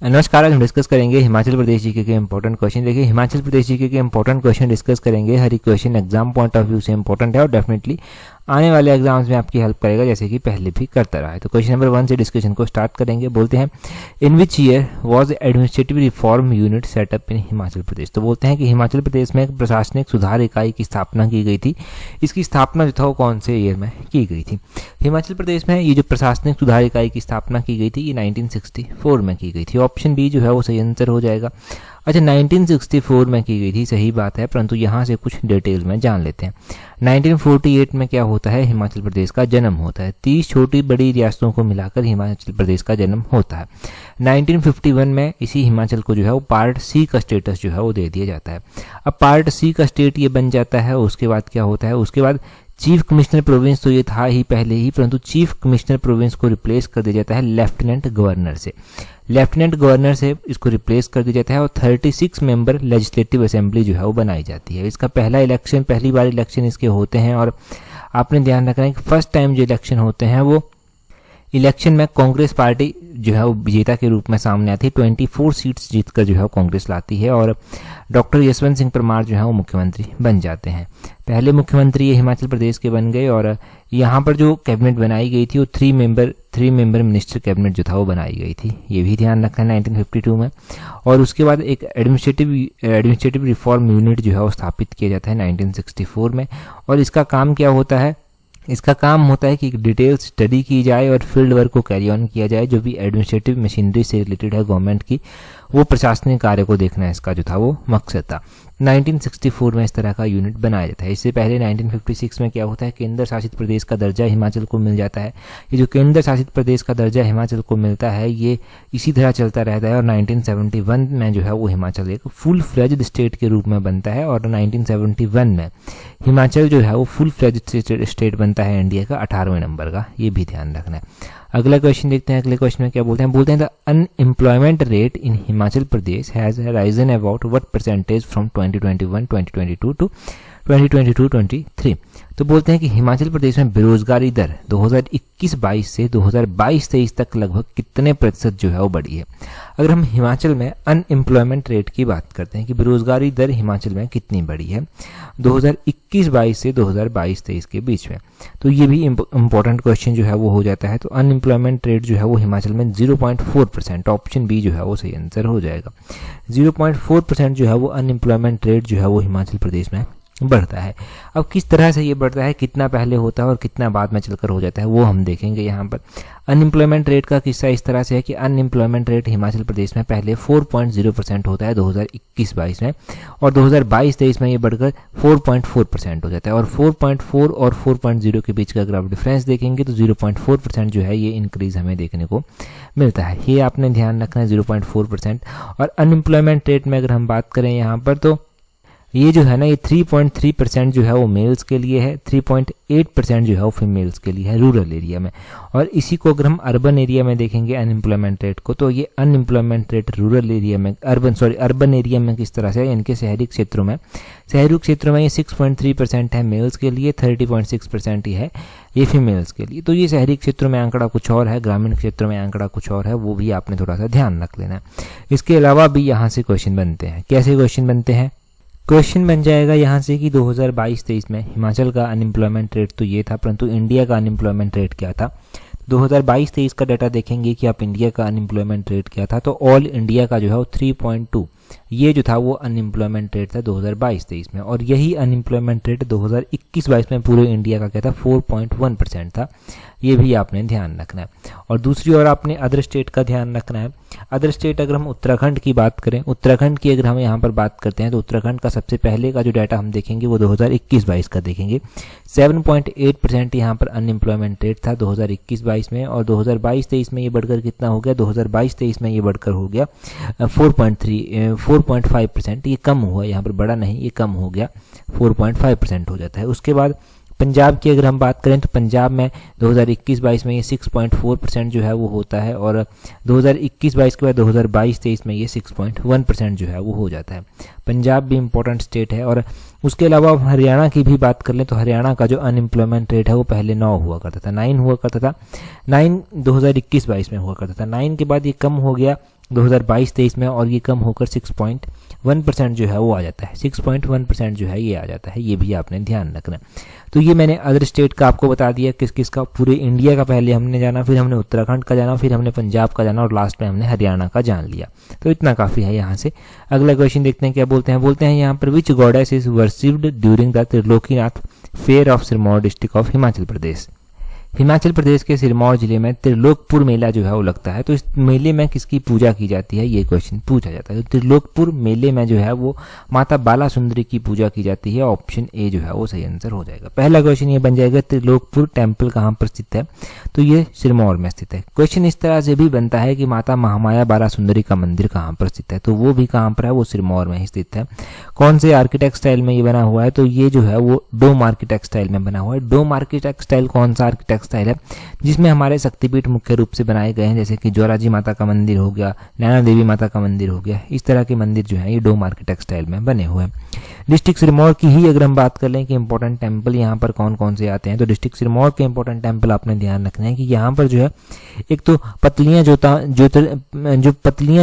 नमस्कार। आज हम डिस्कस करेंगे हिमाचल प्रदेश जीके के इंपॉर्टेंट क्वेश्चन। देखिए, हिमाचल प्रदेश जीके के इंपॉर्टेंट क्वेश्चन डिस्कस करेंगे। हर एक question exam point of view से इंपॉर्टेंट है और डेफिनेटली आने वाले एग्जाम्स में आपकी हेल्प करेगा, जैसे कि पहले भी करता रहा है। तो क्वेश्चन नंबर 1 से डिस्कशन को स्टार्ट करेंगे। बोलते हैं, in which year was administrative reform unit set up in Himachal Pradesh. तो बोलते हैं कि हिमाचल प्रदेश में एक प्रशासनिक सुधार इकाई की स्थापना की गई थी। इसकी स्थापना जो था वो कौन से ईयर में की गई थी? हिमाचल प्रदेश में ये जो प्रशासनिक सुधार इकाई की स्थापना की गई थी ये 1964 में की गई थी। ऑप्शन बी जो है वो सही आंसर हो जाएगा। अच्छा, 1964 में की गई थी, सही बात है, परंतु यहाँ से कुछ डिटेल में जान लेते हैं। 1948 में क्या होता है? हिमाचल प्रदेश का जन्म होता है। 30 छोटी बड़ी रियासतों को मिलाकर हिमाचल प्रदेश का जन्म होता है। 1951 में इसी हिमाचल को जो है वो पार्ट सी का स्टेटस जो है वो दे दिया जाता है। अब पार्ट सी का स्टेट ये बन जाता है। उसके बाद क्या होता है? उसके बाद चीफ कमिश्नर प्रोविंस तो ये था ही पहले ही, परंतु चीफ कमिश्नर प्रोविंस को रिप्लेस कर दिया जाता है लेफ्टिनेंट गवर्नर से। लेफ्टिनेंट गवर्नर से इसको रिप्लेस कर दिया जाता है और 36 मेंबर लेजिस्लेटिव असेंबली जो है वो बनाई जाती है। इसका पहली बार इलेक्शन इसके होते हैं और आपने ध्यान रखना है कि फर्स्ट टाइम जो इलेक्शन होते हैं वो इलेक्शन में कांग्रेस पार्टी जो है वो विजेता के रूप में सामने आती है। 24 सीट्स जीतकर जो है वो कांग्रेस लाती है और डॉक्टर यशवंत सिंह परमार जो है वो मुख्यमंत्री बन जाते हैं। पहले मुख्यमंत्री ये हिमाचल प्रदेश के बन गए और यहाँ पर जो कैबिनेट बनाई गई थी वो थ्री मेंबर मिनिस्टर कैबिनेट जो था वो बनाई गई थी। ये भी ध्यान रखना है 1952 में। और उसके बाद एक एडमिनिस्ट्रेटिव रिफॉर्म यूनिट जो है वो स्थापित किया जाता है 1964 में। और इसका काम क्या होता है? इसका काम होता है कि डिटेल स्टडी की जाए और फील्ड वर्क को कैरी ऑन किया जाए। जो भी एडमिनिस्ट्रेटिव मशीनरी से रिलेटेड है गवर्नमेंट की, वो प्रशासनिक कार्य को देखना, इसका जो था वो मकसद था। 1964 में इस तरह का यूनिट बनाया जाता है। इससे पहले 1956 में क्या होता है? केंद्र शासित प्रदेश का दर्जा हिमाचल को मिल जाता है। ये जो केंद्र शासित प्रदेश का दर्जा हिमाचल को मिलता है ये इसी तरह चलता रहता है और 1971 में जो है वो हिमाचल एक फुल फ्लेज्ड स्टेट के रूप में बनता है और 1971 में हिमाचल जो है वो फुल फ्लेज्ड स्टेट बनता है इंडिया का 18वें नंबर का। ये भी ध्यान रखना है। अगला क्वेश्चन देखते हैं। अगले क्वेश्चन में क्या बोलते हैं? The unemployment rate in Himachal Pradesh has risen about what percentage from 2021-2022 to 2022-23। तो बोलते हैं कि हिमाचल प्रदेश में बेरोजगारी दर 2021-22 से 2022-23 तक लगभग कितने प्रतिशत जो है वो बढ़ी है। अगर हम हिमाचल में अनएम्प्लॉयमेंट रेट की बात करते हैं कि बेरोजगारी दर हिमाचल में कितनी बढ़ी है 2021-22 से 2022-23 के बीच में, तो ये भी इंपॉर्टेंट क्वेश्चन जो है वो हो जाता है। तो अनएम्प्लॉयमेंट रेट जो है वो हिमाचल में 0.4%, ऑप्शन बी जो है वो सही आंसर हो जाएगा। 0.4% जो है वो अनएम्प्लॉयमेंट रेट जो है वो हिमाचल प्रदेश में बढ़ता है। अब किस तरह से ये बढ़ता है, कितना पहले होता है और कितना बाद में चलकर हो जाता है, वो हम देखेंगे यहाँ पर। अनएम्प्लॉयमेंट रेट का किस्सा इस तरह से है कि अनएम्प्लॉयमेंट रेट हिमाचल प्रदेश में पहले 4.0% होता है 2021-22 में और 2022-23 में ये बढ़कर 4.4% हो जाता है। और 4.4 और 4.0 के बीच का अगर आप डिफरेंस देखेंगे तो 0.4% जो है ये इंक्रीज हमें देखने को मिलता है। ये आपने ध्यान रखना है, 0.4%। और अनएम्प्लॉयमेंट रेट में अगर हम बात करें यहाँ पर तो ये जो है ना, ये 3.3% जो है वो मेल्स के लिए है, 3.8% जो है वो फीमेल्स के लिए है रूरल एरिया में। और इसी को अगर हम अर्बन एरिया में देखेंगे अनएम्प्लॉयमेंट रेट को, तो ये अनएम्प्लॉयमेंट रेट रूरल एरिया में अर्बन एरिया में किस तरह से, इनके शहरी क्षेत्रों में ये 6.3% है मेल्स के लिए, 30.6% ही है ये फीमेल्स के लिए। तो ये शहरी क्षेत्रों में आंकड़ा कुछ और है, ग्रामीण क्षेत्रों में आंकड़ा कुछ और है, वो भी आपने थोड़ा सा ध्यान रख लेना है। इसके अलावा भी यहाँ से क्वेश्चन बनते हैं। कैसे क्वेश्चन बनते हैं? क्वेश्चन बन जाएगा यहाँ से कि 2022-23 में हिमाचल का अनएम्प्लॉयमेंट रेट तो ये था, परंतु इंडिया का अनएम्प्लॉयमेंट रेट क्या था। 2022-23 का डाटा देखेंगे कि आप इंडिया का अनएम्प्लॉयमेंट रेट क्या था, तो ऑल इंडिया का जो है वो 3.2 ये जो था वो अनएम्प्लॉयमेंट रेट था 2022-23 में। और यही अनएम्प्लॉयमेंट रेट 2021-22 में पूरे इंडिया का क्या था, 4.1% था। ये भी आपने ध्यान रखना है। और दूसरी ओर आपने अदर स्टेट का ध्यान रखना है। अदर स्टेट अगर हम उत्तराखंड की बात करें, उत्तराखंड की अगर हम यहाँ पर बात करते हैं तो उत्तराखंड का सबसे पहले का जो डाटा हम देखेंगे वो 2021-22 का देखेंगे। 7.8% यहाँ पर अनएम्प्लॉयमेंट रेट था 2021-22 में और 2022-23 में ये बढ़कर कितना हो गया, 2022-23 में ये बढ़कर हो गया 4.5%। ये कम हुआ, यहाँ पर बड़ा नहीं, ये कम हो गया, 4.5% हो जाता है। उसके बाद पंजाब की अगर हम बात करें तो पंजाब में 2021-22 में ये 6.4% जो है वो होता है और 2021-22 के बाद 2022-23 में ये 6.1% जो है वो हो जाता है। पंजाब भी इम्पोर्टेंट स्टेट है। और उसके अलावा हरियाणा की भी बात कर लें तो हरियाणा का जो अनएम्प्लॉयमेंट रेट है वो पहले 9 हुआ करता था, 9 हुआ करता था, 9 2021-22 में हुआ करता था, 9 के बाद ये कम हो गया 2022-23 में, और ये कम होकर 6.1% जो है वो आ जाता है। 6.1% जो है ये आ जाता है, ये भी आपने ध्यान रखना। तो ये मैंने अदर स्टेट का आपको बता दिया, किस किस का, पूरे इंडिया का पहले हमने जाना, फिर हमने उत्तराखंड का जाना, फिर हमने पंजाब का जाना, और लास्ट में हमने हरियाणा का जान लिया। तो इतना काफ़ी है यहाँ से। अगला क्वेश्चन देखते हैं क्या बोलते हैं यहाँ पर, which goddess is worshipped during the Trilokinath fair of Sirmaur district of Himachal Pradesh. Himachal Pradesh के सिरमौर जिले में त्रिलोकपुर मेला जो है वो लगता है। तो इस मेले में किसकी पूजा की जाती है, ये क्वेश्चन पूछा जाता है। तो त्रिलोकपुर मेले में जो है वो माता बाला सुंदरी की पूजा की जाती है। ऑप्शन ए जो है वो सही आंसर हो जाएगा। पहला क्वेश्चन ये बन जाएगा, त्रिलोकपुर टेम्पल कहाँ पर स्थित है, तो ये सिरमौर में स्थित है। क्वेश्चन इस तरह से भी बनता है कि माता महामाया बाला सुंदरी का मंदिर कहाँ पर स्थित है, तो वो भी कहाँ पर है, वो सिरमौर में ही स्थित है। कौन से आर्किटेक्ट स्टाइल में ये बना हुआ है, तो ये जो है वो डोम आर्किटेक्ट स्टाइल में बना हुआ है। डोम आर्किटेक्ट स्टाइल कौन सा आर्किटेक्ट स्टाइल है, जिसमें हमारे शक्तिपीठ मुख्य रूप से बनाए गए हैं, जैसे कि ज्वाराजी माता का मंदिर हो गया, नैना देवी माता का मंदिर हो गया। इस तरह के मंदिर जो है ये डोम आर्किटेक्ट स्टाइल में बने हुए हैं। डिस्ट्रिक्ट सिरमौर की ही अगर हम बात कर लें कि इंपॉर्टेंट टेम्पल यहाँ पर कौन कौन से आते हैं, तो डिस्ट्रिक्ट सिरमौर के इंपॉर्टेंट टेम्पल आपने ध्यान रखना है कि यहाँ पर जो है एक तो पतलियां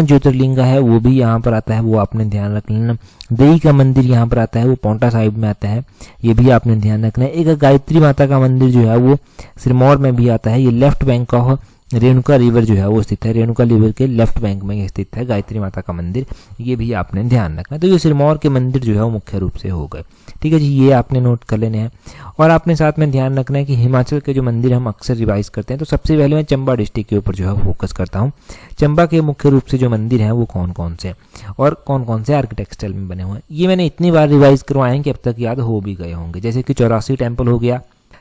ज्योतिर्लिंग है वो भी यहाँ पर आता है, वो आपने ध्यान रख लेना। देवी का मंदिर यहाँ पर आता है, वो पोंटा साहिब में आता है, ये भी आपने ध्यान रखना है। एक गायत्री माता का मंदिर जो है वो सिरमौर में भी आता है। ये left bank of Renuka river जो है वो स्थित है, रेणुका रिवर के लेफ्ट बैंक में स्थित है गायत्री माता का मंदिर, ये भी आपने ध्यान रखना है। तो ये सिरमौर के मंदिर जो है वो मुख्य रूप से हो गए। ठीक है जी, ये आपने नोट कर लेने हैं। और आपने साथ में ध्यान रखना है कि हिमाचल के जो मंदिर हम अक्सर रिवाइज करते हैं, तो सबसे पहले मैं चंबा डिस्ट्रिक्ट के ऊपर जो है फोकस करता हूँ। चंबा के मुख्य रूप से जो मंदिर हैं वो कौन कौन से और कौन कौन से आर्किटेक्ट स्टाइल में बने हुए हैं, ये मैंने इतनी बार रिवाइज करवाए हैं कि अब तक याद हो भी गए होंगे। जैसे कि 84 टेम्पल हो गया,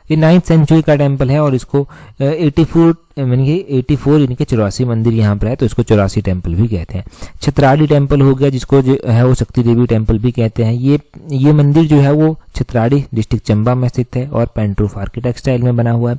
ये 9th सेंचुरी का टेम्पल है, और इसको 84 यानी कि 84 मंदिर यहाँ पर है, तो इसको 84 टेम्पल भी कहते हैं। छतराड़ी टेम्पल हो गया, जिसको जो है वो शक्ति देवी टेम्पल भी कहते हैं। ये मंदिर जो है वो छतराड़ी डिस्ट्रिक्ट चंबा में स्थित है और पेंटरूफ आर्किटेक्ट स्टाइल में बना हुआ है।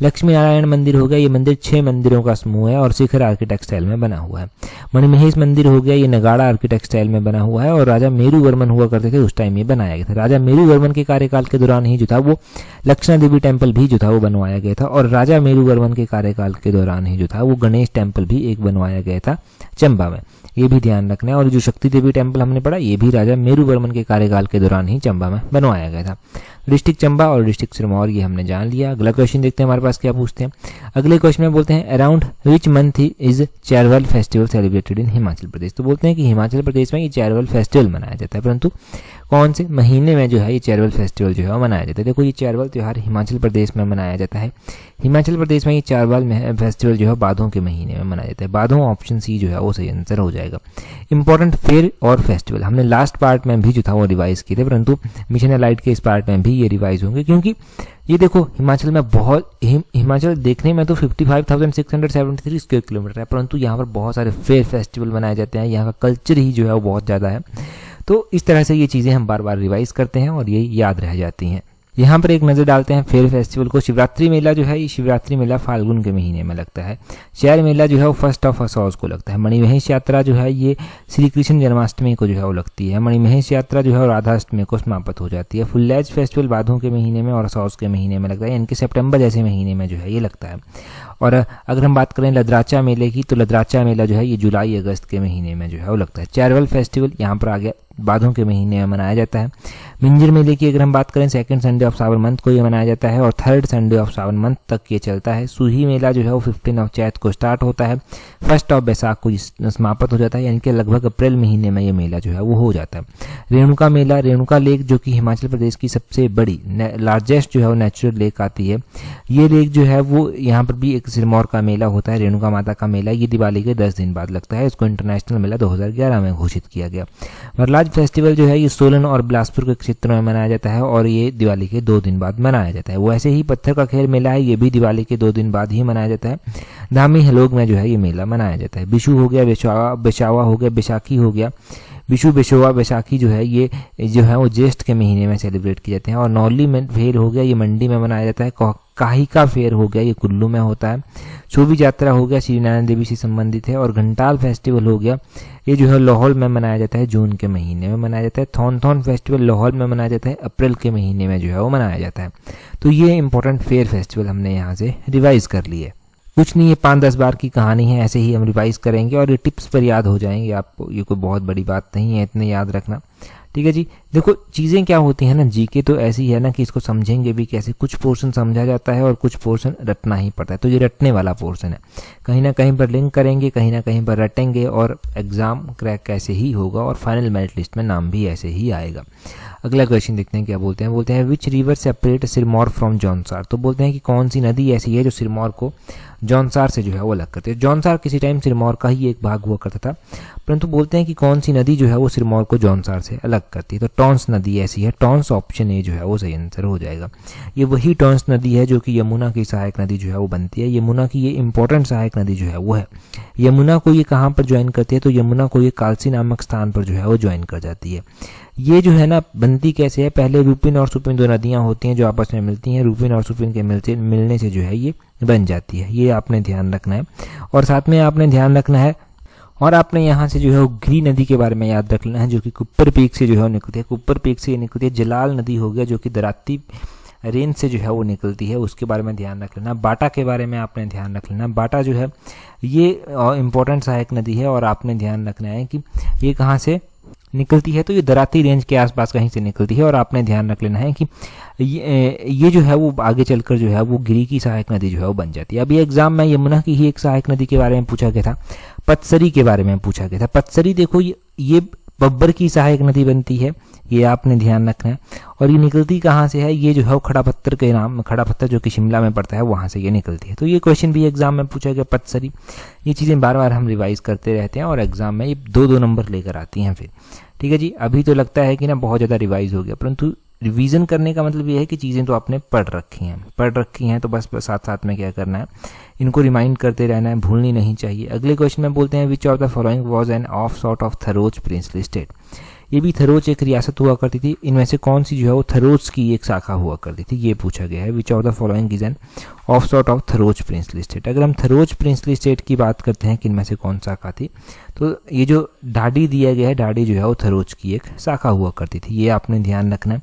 लक्ष्मी नारायण मंदिर हो गया, ये मंदिर 6 मंदिरों का समूह है और शिखर आर्किटेक्ट स्टाइल में बना हुआ है। मणिमहेश मंदिर हो गया, ये नगाड़ा आर्किटेक्ट स्टाइल में बना हुआ है और राजा मेरुवर्मन हुआ करते थे उस टाइम ये बनाया गया था। राजा मेरुवर्मन के कार्यकाल के दौरान ही जो था वो लक्षणा देवी टेम्पल भी जो था वो बनवाया गया था, और राजा मेरुवर्मन के कार्यकाल के दौरान ही जो था वो गणेश टेम्पल भी एक बनवाया गया था चंबा में, ये भी ध्यान रखना है। और जो शक्ति देवी टेम्पल हमने पढ़ा, ये भी राजा मेरुवर्मन के कार्यकाल के दौरान ही चंबा में बनवाया गया था। डिस्ट्रिक्ट चंबा और डिस्ट्रिक्ट सिरमौर ये हमने जान लिया। अगला क्वेश्चन देखते हैं हमारे पास क्या पूछते हैं। अगले क्वेश्चन में बोलते हैं around which month is Chairwal festival celebrated in Himachal Pradesh. तो बोलते हैं कि हिमाचल प्रदेश में ये चैरवल फेस्टिवल मनाया जाता है, परंतु कौन से महीने में जो है ये चैरवल फेस्टिवल जो है मनाया जाता है। देखो, ये चैरवल त्यौहार हिमाचल प्रदेश में मनाया जाता है। हिमाचल प्रदेश में ये चैरवल फेस्टिवल जो है बादों के महीने में मनाया जाता है। बादों ऑप्शन सी जो है वो सही आंसर हो जाएगा। इंपॉर्टेंट फेयर और फेस्टिवल हमने लास्ट पार्ट में भी जो था वो रिवाइज किए थे, परंतु मिशन एलाइट के इस पार्ट में भी ये रिवाइज होंगे, क्योंकि ये देखो हिमाचल में हिमाचल देखने में तो 55,673 स्क्वायर किलोमीटर है, परंतु यहाँ पर बहुत सारे फेयर फेस्टिवल मनाए जाते हैं। यहाँ का कल्चर ही जो है वो बहुत ज़्यादा है। तो इस तरह से ये चीज़ें हम बार बार रिवाइज करते हैं और ये याद रह जाती हैं। यहाँ पर एक नज़र डालते हैं फेयर फेस्टिवल को। शिवरात्रि मेला जो है ये शिवरात्रि मेला फाल्गुन के महीने में लगता है। शहर मेला जो है वो 1 असौज को लगता है। मणिमहेश यात्रा जो है ये श्री कृष्ण जन्माष्टमी को जो है वो लगती है। मणिमहेश यात्रा जो है राधाष्टमी को समाप्त हो जाती है। फुल्लैज फेस्टिवल बादों के महीने में और असौज के महीने में लगता है, यानी कि सितंबर जैसे महीने में जो है ये लगता है। और अगर हम बात करें लदराचा मेले की, तो लदराचा मेला जो है ये जुलाई अगस्त के महीने में जो है वो लगता है। चैरवल फेस्टिवल यहाँ पर आ गया, बादों के महीने में मनाया जाता है। मिंजर मेले की अगर हम बात करें, 2nd संडे ऑफ सावन मंथ को ये मनाया जाता है और 3rd संडे ऑफ सावन मंथ तक ये चलता है। सूही मेला जो है वो 15 ऑफ चैत को स्टार्ट होता है, 1 ऑफ बैसाख को समाप्त हो जाता है, यानी कि लगभग अप्रैल महीने में ये मेला जो है वो हो जाता है। रेणुका मेला, रेणुका लेक जो कि हिमाचल प्रदेश की सबसे बड़ी लार्जेस्ट जो है वो नेचुरल लेक आती है। ये लेक जो है वो यहाँ पर भी एक सिरमौर का मेला होता है, रेणुका माता का मेला। ये दिवाली के 10 दिन बाद लगता है। इसको इंटरनेशनल मेला 2011 में घोषित किया गया। वरलाज फेस्टिवल जो है ये सोलन और बिलासपुर के क्षेत्रों में मनाया जाता है और ये दिवाली के 2 दिन बाद मनाया जाता है। वैसे ही पत्थर का खेल मेला है, ये भी दिवाली के 2 दिन बाद ही मनाया जाता है। धामी हलोग में जो है ये मेला मनाया जाता है। बिशु हो गया, बेशावा हो गया, बैसाखी हो गया। विशु, बेशोवा, बैसाखी जो है ये जो है वो ज्येष्ठ के महीने में सेलिब्रेट किए जाते हैं। और नौली में फेयर हो गया, ये मंडी में मनाया जाता है। काहिका फेयर हो गया, ये कुल्लू में होता है। शोभी यात्रा हो गया, श्री नारायण देवी से संबंधित है। और घंटाल फेस्टिवल हो गया, ये जो है लाहौल में मनाया जाता है, जून के महीने में मनाया जाता है। थॉन फेस्टिवल लाहौल में मनाया जाता है, अप्रैल के महीने में जो है वो मनाया जाता है। तो ये इंपॉर्टेंट फेयर फेस्टिवल हमने यहाँ से रिवाइज कर लिए। कुछ नहीं, ये 5-10 बार की कहानी है, ऐसे ही हम रिवाइज करेंगे और ये टिप्स पर याद हो जाएंगे आपको। ये कोई बहुत बड़ी बात नहीं है इतने याद रखना, ठीक है जी। देखो चीज़ें क्या होती हैं ना, जीके तो ऐसी है ना कि इसको समझेंगे भी कैसे। कुछ पोर्शन समझा जाता है और कुछ पोर्शन रटना ही पड़ता है, तो ये रटने वाला पोर्शन है। कहीं ना कहीं पर लिंक करेंगे, कहीं ना कहीं पर रटेंगे और एग्ज़ाम क्रैक ऐसे ही होगा और फाइनल मेरिट लिस्ट में नाम भी ऐसे ही आएगा। अगला क्वेश्चन देखते हैं क्या बोलते हैं। बोलते हैं which river separate Sirmaur from Jaunsar. तो बोलते हैं कि कौन सी नदी ऐसी है जो सिरमौर को जौनसार से जो है वो अलग करती है। जौनसार किसी टाइम सिरमौर का ही एक भाग हुआ करता था, परंतु बोलते हैं कि कौन सी नदी जो है वो सिरमौर को जौनसार से अलग करती है। तो टॉन्स नदी ऐसी है। टॉन्स ऑप्शन ए जो है वो सही आंसर हो जाएगा। ये वही टॉन्स नदी है जो कि यमुना की सहायक नदी जो है वो बनती है। यमुना की ये इंपॉर्टेंट सहायक नदी जो है वो है। यमुना को ये कहाँ पर ज्वाइन करती है, तो यमुना को ये कालसी नामक स्थान पर जो है वो ज्वाइन कर जाती है। ये जो है ना बनती कैसे है, पहले रूपिन और सुपिन दो नदियां होती हैं जो आपस में मिलती हैं। रूपिन और सुपिन के मिलने से जो है ये बन जाती है। ये आपने ध्यान रखना है। और साथ में आपने ध्यान रखना है और आपने यहाँ से जो है गिरी नदी के बारे में याद रख लेना है, जो कि कुप्पर पीक से जो है वो निकलती है। कुप्पर पीक से ये निकलती है। जलाल नदी हो गया जो कि दराती रेंज से जो है वो निकलती है, उसके बारे में ध्यान रख लेना। बाटा के बारे में आपने ध्यान रख लेना। बाटा जो है ये इंपॉर्टेंट सहायक नदी है और आपने ध्यान रखना है कि ये कहाँ से निकलती है, तो ये दराती रेंज के आसपास कहीं से निकलती है। और आपने ध्यान रख लेना है कि ये जो है वो आगे चलकर जो है वो गिरी की सहायक नदी जो है वो बन जाती है। अभी एग्जाम में यमुना की ही एक सहायक नदी के बारे में पूछा गया था, पतसरी के बारे में पूछा गया था। पतसरी देखो ये बब्बर की सहायक नदी बनती है, ये आपने ध्यान रखना है। और ये निकलती कहाँ से है, ये जो है खड़ा पत्थर के नाम, खड़ा पत्थर जो कि शिमला में पड़ता है वहाँ से ये निकलती है। तो ये क्वेश्चन भी एग्जाम में पूछा गया, पतसरी। ये चीज़ें बार बार हम रिवाइज करते रहते हैं और एग्जाम में ये 2-2 नंबर लेकर आती हैं फिर, ठीक है जी। अभी तो लगता है कि ना बहुत ज़्यादा रिवाइज हो गया, परंतु रिवीजन करने का मतलब ये है कि चीज़ें तो आपने पढ़ रखी हैं तो बस साथ साथ में क्या करना है, इनको रिमाइंड करते रहना है, भूलनी नहीं चाहिए। अगले क्वेश्चन में बोलते हैं which of the following was an of sort of Tharoch princely state. ये भी थरोज एक रियासत हुआ करती थी, इनमें से कौन सी जो है वो थरोज की एक शाखा हुआ करती थी, ये पूछा गया है। Which of the following is an of sort of Tharoch princely state. अगर हम थरोज प्रिंसली स्टेट की बात करते हैं कि इनमें से कौन शाखा थी, तो ये जो ढाडी दिया गया है, ढाडी जो है वो थरोज की एक शाखा हुआ करती थी, ये आपने ध्यान रखना है।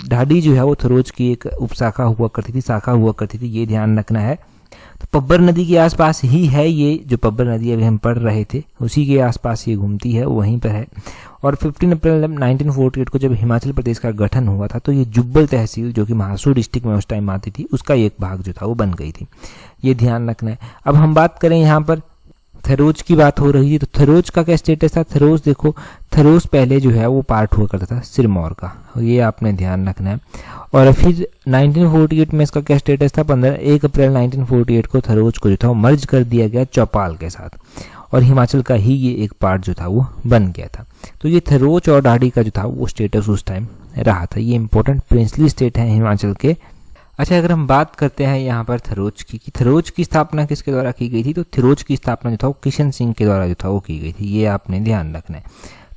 ढाडी जो है वो थरोज की एक उपशाखा हुआ करती थी, शाखा हुआ करती थी, ये ध्यान रखना है। तो पब्बर नदी के आसपास ही है ये जो पब्बर नदी अभी हम पढ़ रहे थे, उसी के आसपास ये घूमती है, वहीं पर है। और 15 अप्रैल 1948 को जब हिमाचल प्रदेश का गठन हुआ था तो ये जुब्बल तहसील जो कि महासू डिस्ट्रिक्ट में उस टाइम आती थी, उसका एक भाग जो था वो बन गई थी, ये ध्यान रखना है। अब हम बात करें यहाँ पर थरोज की बात हो रही है, तो थरोज का क्या स्टेटस था। थरोज देखो, थरोज पहले जो है वो पार्ट हुआ करता था सिरमौर का, ये आपने ध्यान रखना है। और फिर 1948 में इसका क्या स्टेटस था, 1 अप्रैल 1948 को थरोज को जो था वो मर्ज कर दिया गया चौपाल के साथ और हिमाचल का ही ये एक पार्ट जो था वो बन गया था। तो ये थरोज और ढाडी का जो था वो स्टेटस उस टाइम रहा था। ये इंपॉर्टेंट प्रिंसली स्टेट है हिमाचल के। अच्छा, अगर हम बात करते हैं यहाँ पर थरोज की, कि थरोज की स्थापना किसके द्वारा की गई थी, तो थरोज की स्थापना जो था वो किशन सिंह के द्वारा जो था वो की गई थी, ये आपने ध्यान रखना है।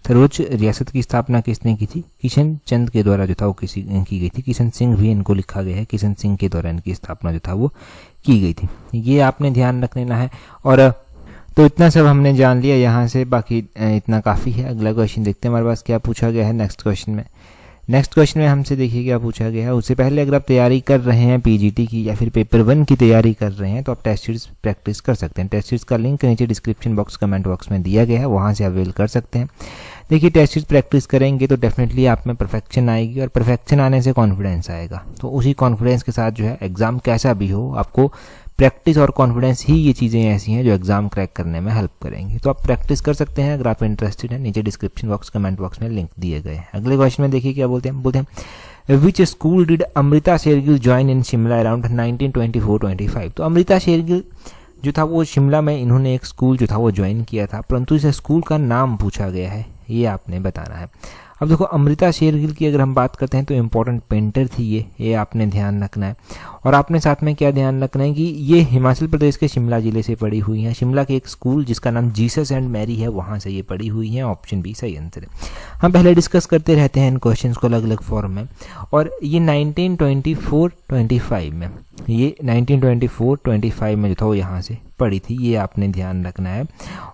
थरोज रियासत की स्थापना किसने की थी, किशन चंद के द्वारा जो था वो की गई थी। किशन सिंह भी इनको लिखा गया है, किशन सिंह के द्वारा इनकी स्थापना जो था वो की गई थी, ये आपने ध्यान रख लेना है। और तो इतना सब हमने जान लिया यहाँ से, बाकी इतना काफ़ी है। अगला क्वेश्चन देखते हैं हमारे पास क्या पूछा गया है नेक्स्ट क्वेश्चन में हमसे देखिए क्या पूछा गया है। उससे पहले अगर आप तैयारी कर रहे हैं पीजीटी की या फिर पेपर 1 की तैयारी कर रहे हैं तो आप टेस्ट सीरीज प्रैक्टिस कर सकते हैं। टेस्ट सीरीज का लिंक नीचे डिस्क्रिप्शन बॉक्स कमेंट बॉक्स में दिया गया है, वहाँ से अवेल कर सकते हैं। देखिए, टेस्ट सीरीज प्रैक्टिस करेंगे तो डेफिनेटली आप में परफेक्शन आएगी और परफेक्शन आने से कॉन्फिडेंस आएगा। तो उसी कॉन्फिडेंस के साथ जो है एग्जाम कैसा भी हो, आपको प्रैक्टिस और कॉन्फिडेंस ही ये चीज़ें ऐसी हैं जो एग्जाम क्रैक करने में हेल्प करेंगी। तो आप प्रैक्टिस कर सकते हैं अगर आप इंटरेस्टेड हैं, नीचे डिस्क्रिप्शन बॉक्स कमेंट बॉक्स में लिंक दिए गए हैं। अगले क्वेश्चन में देखिए क्या बोलते हैं which school did Amrita Shergil join in Shimla around 1924-25। तो अमृता शेरगिल जो था वो शिमला में इन्होंने एक स्कूल जो था वो ज्वाइन किया था, परंतु इस स्कूल का नाम पूछा गया है, ये आपने बताना है। अब देखो, अमृता शेरगिल की अगर हम बात करते हैं तो इम्पोर्टेंट पेंटर थी ये आपने ध्यान रखना है। और आपने साथ में क्या ध्यान रखना है कि ये हिमाचल प्रदेश के शिमला जिले से पढ़ी हुई हैं। शिमला के एक स्कूल जिसका नाम जीसस एंड मैरी है, वहाँ से ये पढ़ी हुई हैं। ऑप्शन बी सही आंसर है। हम पहले डिस्कस करते रहते हैं इन क्वेश्चंस को अलग अलग फॉर्म में। और ये 1924-25 में, ये 1924-25 में जो था वो यहाँ से पढ़ी थी, ये आपने ध्यान रखना है।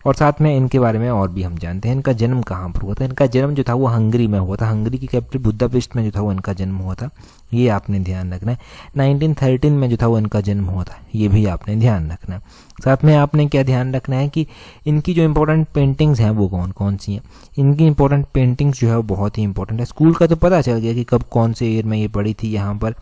और साथ में इनके बारे में और भी हम जानते हैं। इनका जन्म कहाँ पर हुआ था, इनका जन्म जो था वो हंगरी हंगरी में हुआ था। हंगरी की कैपिटल बुदापेस्ट में जो था वो इनका जन्म हुआ था, ये आपने ध्यान रखना है। 1913 में जो था वो इनका जन्म हुआ था, ये भी आपने ध्यान रखना है। साथ में आपने क्या ध्यान रखना है कि इनकी जो इंपॉर्टेंट पेंटिंग्स हैं वो कौन कौन सी हैं। इनकी इंपॉर्टेंट पेंटिंग्स जो है वो बहुत ही इंपॉर्टेंट है। स्कूल का तो पता चल गया कि कब कौन से ईयर में ये पढ़ी थी यहाँ पर,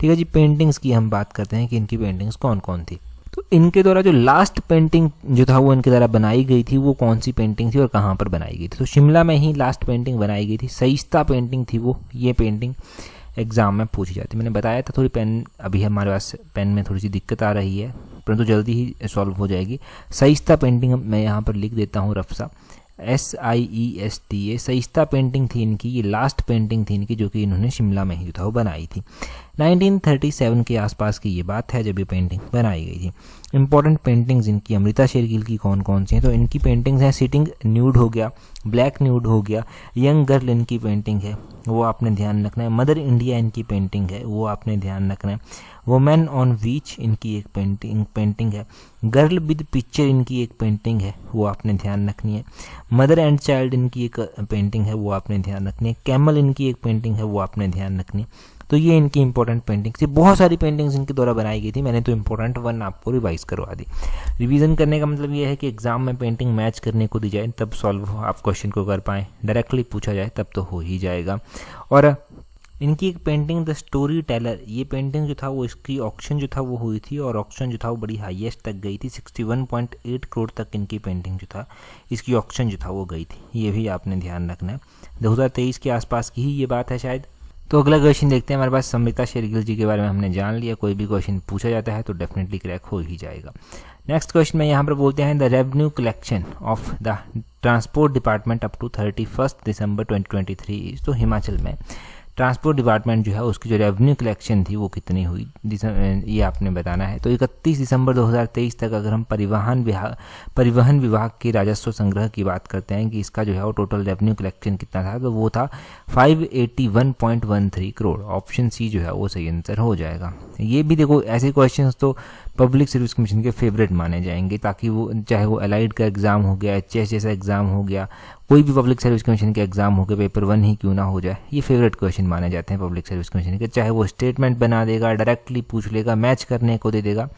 ठीक है जी। पेंटिंग्स की हम बात करते हैं कि इनकी पेंटिंग्स कौन कौन थी। तो इनके द्वारा जो लास्ट पेंटिंग जो था वो इनके द्वारा बनाई गई थी, वो कौन सी पेंटिंग थी और कहाँ पर बनाई गई थी। तो शिमला में ही लास्ट पेंटिंग बनाई गई थी, सहिष्णुता पेंटिंग थी वो। ये पेंटिंग एग्जाम में पूछी जाती है। मैंने बताया था थोड़ी पेन अभी हमारे पास पेन में थोड़ी सी दिक्कत आ रही है, परंतु जल्दी ही सॉल्व हो जाएगी। सहिष्णुता पेंटिंग मैं यहाँ पर लिख देता हूँ रफ सा, SIESTA। सहिष्णुता पेंटिंग थी इनकी, ये लास्ट पेंटिंग थी इनकी जो कि इन्होंने शिमला में ही जो था वो बनाई थी। 1937 के आसपास की ये बात है जब ये पेंटिंग बनाई गई थी। इंपॉर्टेंट पेंटिंग्स इनकी अमृता शेरगिल की कौन कौन सी हैं, तो इनकी पेंटिंग्स हैं सिटिंग न्यूड हो गया, ब्लैक न्यूड हो गया, यंग गर्ल इनकी पेंटिंग है, वो आपने ध्यान रखना है। मदर इंडिया इनकी पेंटिंग है, वो आपने ध्यान रखना है। वुमेन ऑन बीच इनकी एक पेंटिंग है। गर्ल विद पिक्चर इनकी एक पेंटिंग है, वो आपने ध्यान रखनी है। मदर एंड चाइल्ड इनकी एक पेंटिंग है, वो आपने ध्यान रखनी है। कैमल इनकी एक पेंटिंग है, वो आपने ध्यान रखनी है। तो ये इनकी इंपॉर्टेंट पेंटिंग्स थी। बहुत सारी पेंटिंग्स इनके द्वारा बनाई गई थी, मैंने तो इंपॉर्टेंट वन आपको रिवाइज करवा दी। रिवीजन करने का मतलब ये है कि एग्जाम में पेंटिंग मैच करने को दी जाए तब सॉल्व आप क्वेश्चन को कर पाएँ, डायरेक्टली पूछा जाए तब तो हो ही जाएगा। और इनकी एक पेंटिंग द स्टोरी टेलर, ये पेंटिंग जो था वो इसकी ऑक्शन जो था वो हुई थी और ऑक्शन जो था वो बड़ी हाईएस्ट तक गई थी। 61.8 करोड़ तक इनकी पेंटिंग जो था इसकी ऑक्शन जो था वो गई थी, ये भी आपने ध्यान रखना है। 2023 के आसपास की ही ये बात है शायद। तो अगला क्वेश्चन देखते हैं हमारे पास। अमृता शेरगिल जी के बारे में हमने जान लिया, कोई भी क्वेश्चन पूछा जाता है तो डेफिनेटली क्रैक हो ही जाएगा। नेक्स्ट क्वेश्चन में यहाँ पर बोलते हैं the revenue collection of the transport department up to 31 December 2023। तो हिमाचल में ट्रांसपोर्ट डिपार्टमेंट जो है उसकी जो रेवेन्यू कलेक्शन थी वो कितनी हुई, ये आपने बताना है। तो 31 दिसंबर 2023 तक अगर हम परिवहन विभाग के राजस्व संग्रह की बात करते हैं कि इसका जो है वो टोटल रेवेन्यू कलेक्शन कितना था, तो वो था 581.13 करोड़। ऑप्शन सी जो है वो सही आंसर हो जाएगा। ये भी देखो ऐसे क्वेश्चंस तो पब्लिक सर्विस कमीशन के फेवरेट माने जाएंगे, ताकि वो चाहे वो एलाइड का एग्जाम हो गया, HS जैसा एग्जाम हो गया, कोई भी पब्लिक सर्विस कमीशन के एग्जाम हो गए, पेपर 1 ही क्यों ना हो जाए, ये फेवरेट क्वेश्चन माने जाते हैं पब्लिक सर्विस कमीशन के। चाहे वो स्टेटमेंट बना देगा, डायरेक्टली पूछ लेगा, मैच करने को दे देगा,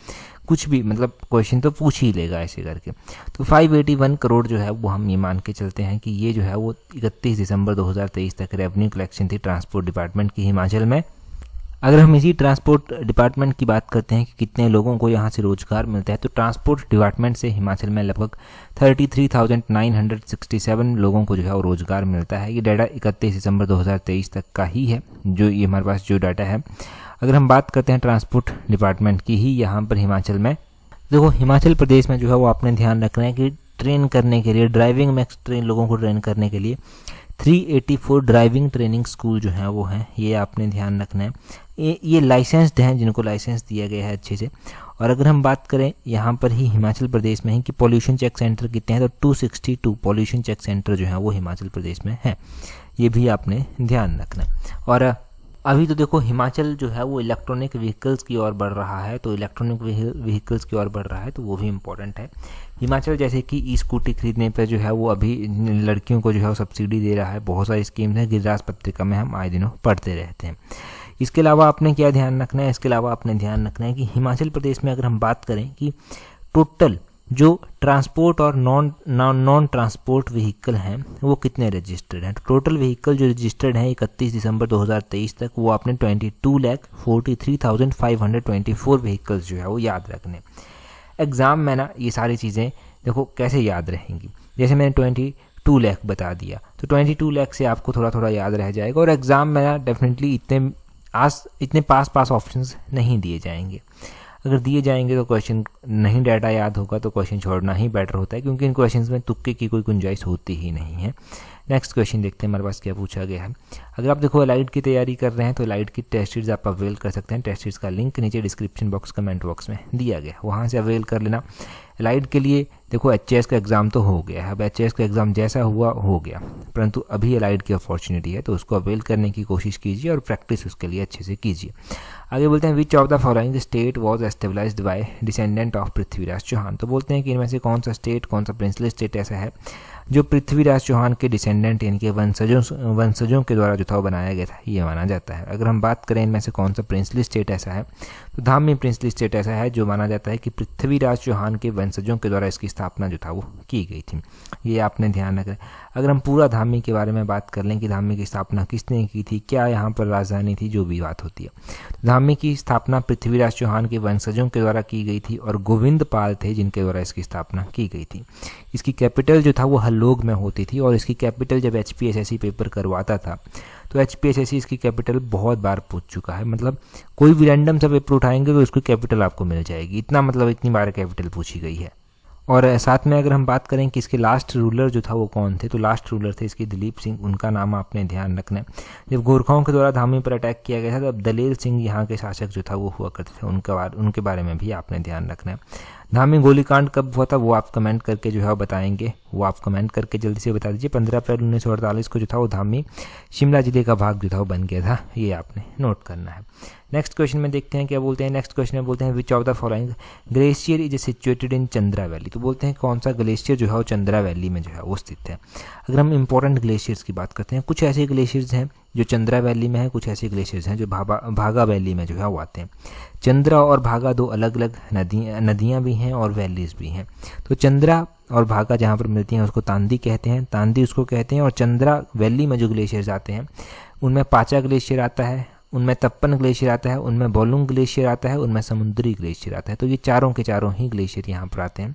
कुछ भी मतलब क्वेश्चन तो पूछ ही लेगा ऐसे करके। तो 581 करोड़ जो है वो हम ये मान के चलते हैं कि ये जो है वो 31 दिसंबर 2023 तक रेवेन्यू कलेक्शन थी ट्रांसपोर्ट डिपार्टमेंट की हिमाचल में। अगर हम इसी ट्रांसपोर्ट डिपार्टमेंट की बात करते हैं कि कितने लोगों को यहाँ से रोजगार मिलता है, तो ट्रांसपोर्ट डिपार्टमेंट से हिमाचल में लगभग 33,967 लोगों को जो है वो रोजगार मिलता है। ये डाटा 31 दिसंबर 2023 तक का ही है, जो ये हमारे पास जो डाटा है। अगर हम बात करते हैं ट्रांसपोर्ट डिपार्टमेंट की ही यहाँ पर हिमाचल में, देखो हिमाचल प्रदेश में जो है वो आपने ध्यान रखना है कि ट्रेन करने के लिए, ड्राइविंग में लोगों को ट्रेन करने के लिए 384 ड्राइविंग ट्रेनिंग स्कूल जो है वो हैं, ये आपने ध्यान रखना है। ये लाइसेंस्ड हैं, जिनको लाइसेंस दिया गया है अच्छे से। और अगर हम बात करें यहाँ पर ही हिमाचल प्रदेश में ही कि पॉल्यूशन चेक सेंटर कितने हैं, तो 262 पॉल्यूशन चेक सेंटर जो है वो हिमाचल प्रदेश में है, ये भी आपने ध्यान रखना है। और अभी तो देखो हिमाचल जो है वो इलेक्ट्रॉनिक व्हीकल्स की ओर बढ़ रहा है, तो इलेक्ट्रॉनिक व्हीकल्स की ओर बढ़ रहा है, तो वो भी इम्पोर्टेंट है। हिमाचल जैसे कि ई स्कूटी खरीदने पर जो है वो अभी लड़कियों को जो है वो सब्सिडी दे रहा है, बहुत सारी स्कीम्स हैं, गिरिराज पत्रिका में हम आए दिनों पढ़ते रहते हैं। इसके अलावा आपने क्या ध्यान रखना है, इसके अलावा आपने ध्यान रखना है कि हिमाचल प्रदेश में अगर हम बात करें कि टोटल जो ट्रांसपोर्ट और नॉन ट्रांसपोर्ट व्हीकल हैं वो कितने रजिस्टर्ड हैं। टोटल व्हीकल जो रजिस्टर्ड हैं 31 दिसंबर 2023 तक, वो आपने 22,43,524 व्हीकल्स जो है वो याद रखने। एग्ज़ाम में ना ये सारी चीज़ें देखो कैसे याद रहेंगी, जैसे मैंने 22 लाख बता दिया, तो 22 लाख से आपको थोड़ा थोड़ा याद रह जाएगा। और एग्ज़ाम में ना डेफिनेटली इतने पास ऑप्शंस नहीं दिए जाएंगे। अगर दिए जाएंगे तो क्वेश्चन नहीं डाटा याद होगा, तो क्वेश्चन छोड़ना ही बेटर होता है, क्योंकि इन क्वेश्चंस में तुक्के की कोई गुंजाइश होती ही नहीं है। नेक्स्ट क्वेश्चन देखते हैं हमारे पास क्या पूछा गया है। अगर आप देखो एलाइड की तैयारी कर रहे हैं तो एलाइड की टेस्ट सीरीज आप अवेल कर सकते हैं। टेस्ट सीरीज का लिंक नीचे डिस्क्रिप्शन बॉक्स कमेंट बॉक्स में दिया गया, वहाँ से अवेल कर लेना। एलाइड के लिए देखो HS का एग्ज़ाम तो हो गया है, अब HS का एग्ज़ाम जैसा हुआ हो गया, परंतु अभी एलाइड की अपॉर्चुनिटी है, तो उसको अवेल करने की कोशिश कीजिए और प्रैक्टिस उसके लिए अच्छे से कीजिए। आगे बोलते हैं which of the following state was established by descendant of Prithviraj Chauhan. तो बोलते हैं कि इनमें से कौन सा स्टेट, कौन सा प्रिंसली स्टेट ऐसा है जो पृथ्वीराज चौहान के डिसेंडेंट यानी कि वंशजों के द्वारा जो था वो बनाया गया था, ये माना जाता है। अगर हम बात करें इनमें से कौन सा प्रिंसली स्टेट ऐसा है, तो धामी प्रिंसली स्टेट ऐसा है जो माना जाता है कि पृथ्वीराज चौहान के वंशजों के द्वारा इसकी स्थापना जो था वो की गई थी। ये आपने ध्यान रखें। अगर हम पूरा धामी के बारे में बात कर लें कि धामी की स्थापना किसने की थी, क्या यहाँ पर राजधानी थी, जो भी बात होती है, धामी की स्थापना पृथ्वीराज चौहान के वंशजों के द्वारा की गई थी और गोविंद पाल थे जिनके द्वारा इसकी स्थापना की गई थी। इसकी कैपिटल जो था वो हल्लोग में होती थी और इसकी कैपिटल जब HPSSC पेपर करवाता था तो HPSSC इसकी कैपिटल बहुत बार पूछ चुका है। मतलब कोई भी रैंडम सा पेपर उठाएंगे तो उसकी कैपिटल आपको मिल जाएगी, इतना मतलब इतनी बार कैपिटल पूछी गई है। और साथ में अगर हम बात करें कि इसके लास्ट रूलर जो था वो कौन थे, तो लास्ट रूलर थे इसके दिलीप सिंह, उनका नाम आपने ध्यान रखना है। जब गोरखाओं के द्वारा धामी पर अटैक किया गया था तब दलेर सिंह यहाँ के शासक जो था वो हुआ करते थे, उनके बारे में भी आपने ध्यान रखना है। धामी गोलीकांड कब हुआ था वो आप कमेंट करके जो है बताएंगे, वो आप कमेंट करके जल्दी से बता दीजिए। 15 अप्रैल 1948 को जो था वो धामी शिमला जिले का भाग जो था वो बन गया था, ये आपने नोट करना है। नेक्स्ट क्वेश्चन में देखते हैं क्या बोलते हैं। नेक्स्ट क्वेश्चन में बोलते हैं which of the following glacier is situated in Chandra valley. तो बोलते हैं कौन सा ग्लेशियर जो है वो चंद्रा वैली में जो है वो स्थित है। अगर हम इंपॉर्टेंट ग्लेशियर्स की बात करते हैं, कुछ ऐसे ग्लेशियर्स हैं जो चंद्रा वैली में है, कुछ ऐसे ग्लेशियर्स हैं जो भागा वैली में जो है वो आते हैं। चंद्रा और भागा दो अलग अलग नदियाँ भी हैं और वैलीज भी हैं। तो चंद्रा और भागा जहाँ पर मिलती हैं उसको तांदी कहते हैं, तांदी उसको कहते हैं। और चंद्रा वैली में जो ग्लेशियर्स आते हैं उनमें पाचा ग्लेशियर आता है, उनमें तप्पन ग्लेशियर आता है, उनमें बोलुंग ग्लेशियर आता है, उनमें समुद्री ग्लेशियर आता है। तो ये चारों के चारों ही ग्लेशियर यहाँ पर आते हैं।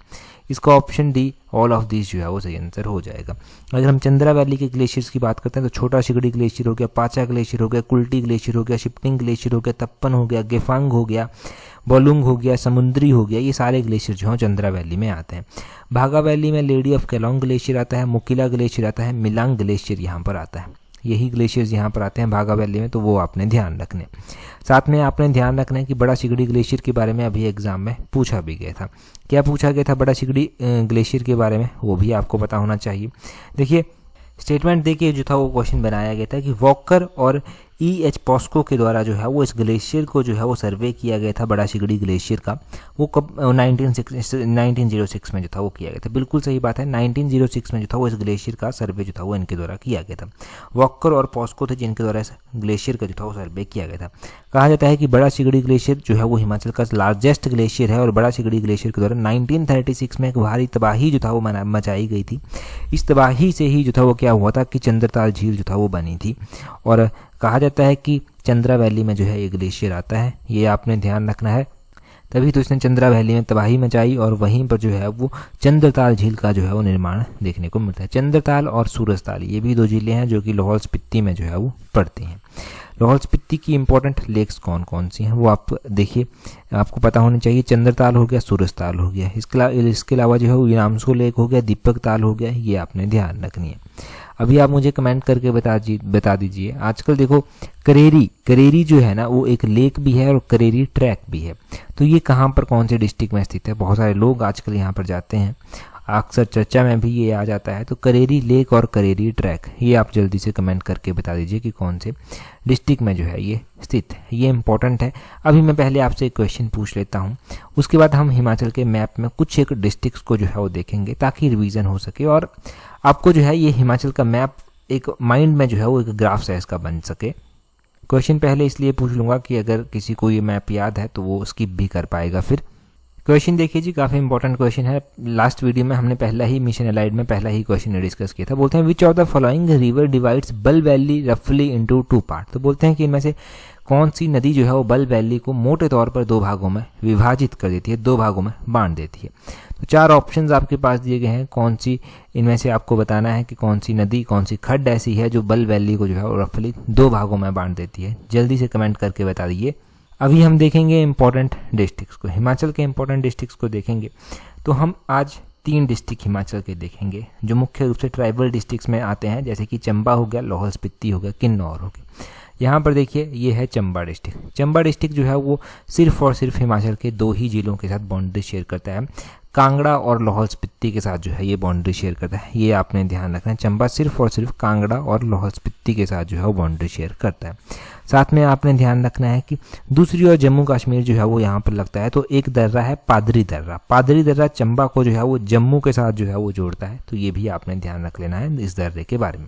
इसका option D all of this जो है वो सही आंसर हो जाएगा। अगर हम चंद्रा वैली के ग्लेशियर्स की बात करते हैं तो छोटा सिगड़ी ग्लेशियर हो गया, पाचा ग्लेशियर हो गया, कुल्टी ग्लेशियर हो गया, शिफ्टिंग ग्लेशियर हो गया, तप्पन हो गया, गेफांग हो गया, बोलुंग हो गया, समुद्री हो गया, ये सारे ग्लेशियर जो हैं चंद्रा वैली में आते हैं। भागा वैली में लेडी ऑफ केलोंग ग्लेशियर आता है, मुकिला ग्लेशियर आता है, मिलांग ग्लेशियर यहाँ पर आता है। यही ग्लेशियर्स यहाँ पर आते हैं भागा वैली में, तो वो आपने ध्यान रखने। साथ में आपने ध्यान रखना है कि बड़ा सिगड़ी ग्लेशियर के बारे में अभी एग्जाम में पूछा भी गया था। क्या पूछा गया था बड़ा सिगड़ी ग्लेशियर के बारे में, वो भी आपको पता होना चाहिए। देखिए स्टेटमेंट देखिए जो था वो क्वेश्चन बनाया गया था कि वॉकर और E.H. पॉस्को के द्वारा जो है वो इस ग्लेशियर को जो है वो सर्वे किया गया था, बड़ा सिगड़ी ग्लेशियर का। वो कब 1906 में जो था वो किया गया था। बिल्कुल सही बात है, 1906 में जो था वो इस ग्लेशियर का सर्वे जो था वो इनके द्वारा किया गया था। वॉकर और पॉस्को थे जिनके द्वारा इस ग्लेशियर का जो था वो सर्वे किया गया था। कहा जाता है कि बड़ा सिगड़ी ग्लेशियर जो है वो हिमाचल का लार्जेस्ट ग्लेशियर है और बड़ा सिगड़ी ग्लेशियर के द्वारा 1936 में एक भारी तबाही जो था वो मचाई गई थी। इस तबाही से ही जो था वो क्या हुआ था कि चंद्रताल झील जो था वो बनी थी। और कहा जाता है कि चंद्रा वैली में जो है ये ग्लेशियर आता है, ये आपने ध्यान रखना है। तभी तो इसने चंद्रा वैली में तबाही मचाई और वहीं पर जो है वो चंद्रताल झील का जो है वो निर्माण देखने को मिलता है। चंद्रताल और सूरजताल ये भी दो झीलें हैं जो कि लाहौल स्पीति में जो है वो पड़ती हैं। लाहौल स्पीति की इंपॉर्टेंट लेक्स कौन कौन सी हैं वो आप देखिए, आपको पता होनी चाहिए। चंद्रताल हो गया, सूरजताल हो गया, इसके अलावा जो है वो यामसो लेक हो गया, दीपक ताल हो गया, ये आपने ध्यान रखनी है। अभी आप मुझे कमेंट करके बता दीजिए। आजकल देखो करेरी जो है ना वो एक लेक भी है और करेरी ट्रैक भी है, तो ये कहाँ पर कौन से डिस्ट्रिक्ट में स्थित है। बहुत सारे लोग आजकल यहाँ पर जाते हैं, अक्सर चर्चा में भी ये आ जाता है। तो करेरी लेक और करेरी ट्रैक ये आप जल्दी से कमेंट करके बता दीजिए कि कौन से डिस्ट्रिक्ट में जो है ये स्थित है। ये इंपॉर्टेंट है। अभी मैं पहले आपसे एक क्वेश्चन पूछ लेता हूँ, उसके बाद हम हिमाचल के मैप में कुछ एक डिस्ट्रिक्ट्स को जो है वो देखेंगे ताकि रिवीजन हो सके और आपको जो है ये हिमाचल का मैप एक माइंड में जो है वो एक ग्राफ साइज का बन सके। क्वेश्चन पहले इसलिए पूछ लूँगा कि अगर किसी को ये मैप याद है तो वो स्किप भी कर पाएगा। फिर क्वेश्चन देखिए जी, काफ़ी इंपॉर्टेंट क्वेश्चन है। लास्ट वीडियो में हमने पहला ही मिशन एलाइड में पहला ही क्वेश्चन डिस्कस किया था। बोलते हैं which of the following river divides बल वैली रफली इनटू 2 पार्ट। तो बोलते हैं कि इनमें से कौन सी नदी जो है वो बल वैली को मोटे तौर पर 2 भागों में विभाजित कर देती है, 2 भागों में बांट देती है। तो 4 ऑप्शंस आपके पास दिए गए हैं, कौन सी इनमें से आपको बताना है कि कौन सी नदी, कौन सी खड्ड ऐसी है जो बल वैली को जो है वो रफली 2 भागों में बांट देती है। जल्दी से कमेंट करके बता दीजिए। अभी हम देखेंगे इंपॉर्टेंट डिस्ट्रिक्ट्स को, हिमाचल के इंपॉर्टेंट डिस्ट्रिक्ट्स को देखेंगे। तो हम आज 3 डिस्ट्रिक्ट हिमाचल के देखेंगे जो मुख्य रूप से ट्राइबल डिस्ट्रिक्ट्स में आते हैं, जैसे कि चंबा हो गया, लाहौल स्पीति हो गया, किन्नौर हो गया। यहाँ पर देखिए ये है चंबा डिस्ट्रिक्ट। चंबा डिस्ट्रिक्ट जो है वो सिर्फ और सिर्फ हिमाचल के 2 ही जिलों के साथ बाउंड्री शेयर करता है, कांगड़ा और लाहौल स्पीति के साथ जो है ये बाउंड्री शेयर करता है। ये आपने ध्यान रखना है, चंबा सिर्फ और सिर्फ कांगड़ा और लाहौल स्पीति के साथ जो है वो बाउंड्री शेयर करता है। साथ में आपने ध्यान रखना है कि दूसरी ओर जम्मू कश्मीर जो है वो यहाँ पर लगता है, तो एक दर्रा है पादरी दर्रा। पादरी दर्रा चंबा को जो है वो जम्मू के साथ जो है वो जोड़ता है, तो ये भी आपने ध्यान रख लेना है इस दर्रे के बारे में।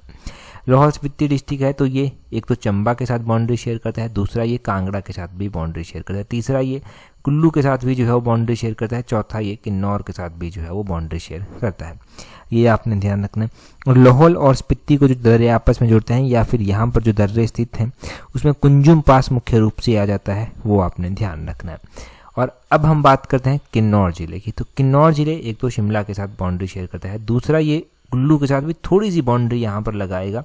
लाहौल स्पीति डिस्ट्रिक्ट है तो ये एक तो चंबा के साथ बाउंड्री शेयर करता है, दूसरा ये कांगड़ा के साथ भी बाउंड्री शेयर करता है, तीसरा ये कुल्लू के साथ भी जो है वो बाउंड्री शेयर करता है, चौथा ये किन्नौर के साथ भी जो है वो बाउंड्री शेयर करता है। ये आपने ध्यान रखना है। और लाहौल और स्पीति को जो दर्रे आपस में जोड़ते हैं या फिर यहाँ पर जो दर्रे स्थित हैं उसमें कुंजुम पास मुख्य रूप से आ जाता है, वो आपने ध्यान रखना है। और अब हम बात करते हैं किन्नौर जिले की। तो किन्नौर जिले एक तो शिमला के साथ बाउंड्री शेयर करता है, दूसरा ये कुल्लू के साथ भी थोड़ी सी बाउंड्री यहाँ पर लगाएगा,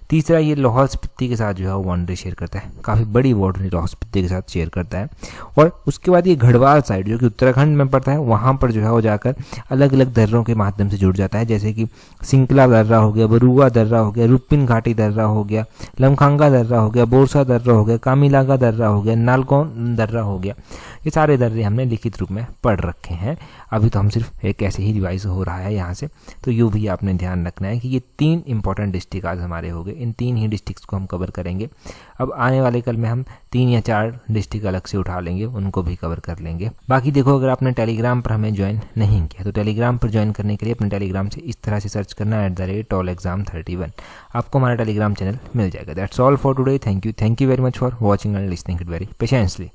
तीसरा ये लाहौल स्पीति के साथ जो है वो बाउंड्री शेयर करता है, काफ़ी बड़ी बाउंड्री लाहौल स्पीति के साथ शेयर करता है। और उसके बाद ये गढ़वाल साइड जो कि उत्तराखंड में पड़ता है, वहाँ पर जो है वो जाकर अलग अलग दर्रों के माध्यम से जुड़ जाता है, जैसे कि सिंकला दर्रा हो गया, बरुआ दर्रा हो गया, रुपिन घाटी दर्रा हो गया, लमखांगा दर्रा हो गया, बोरसा दर्रा हो गया, कामिलागा दर्रा हो गया, नालगौन दर्रा हो गया। ये सारे दर्रे हमने लिखित रूप में पढ़ रखे हैं। अभी तो हम सिर्फ एक ऐसे ही रिवाइज हो रहा है यहाँ से, तो यूँ भी आपने ध्यान रखना है कि ये 3 इंपॉर्टेंट डिस्ट्रिक्ट आज हमारे हो गए। इन 3 ही डिस्ट्रिक्ट्स को हम कवर करेंगे। अब आने वाले कल में हम 3 या 4 डिस्ट्रिक्ट अलग से उठा लेंगे, उनको भी कवर कर लेंगे। बाकी देखो, अगर आपने टेलीग्राम पर हमें ज्वाइन नहीं किया तो टेलीग्राम पर ज्वाइन करने के लिए अपने टेलीग्राम से इस तरह से सर्च करना @tallexam31, आपको हमारा टेलीग्राम चैनल मिल जाएगा। That's all for today. Thank you very much for watching and listening it very patiently.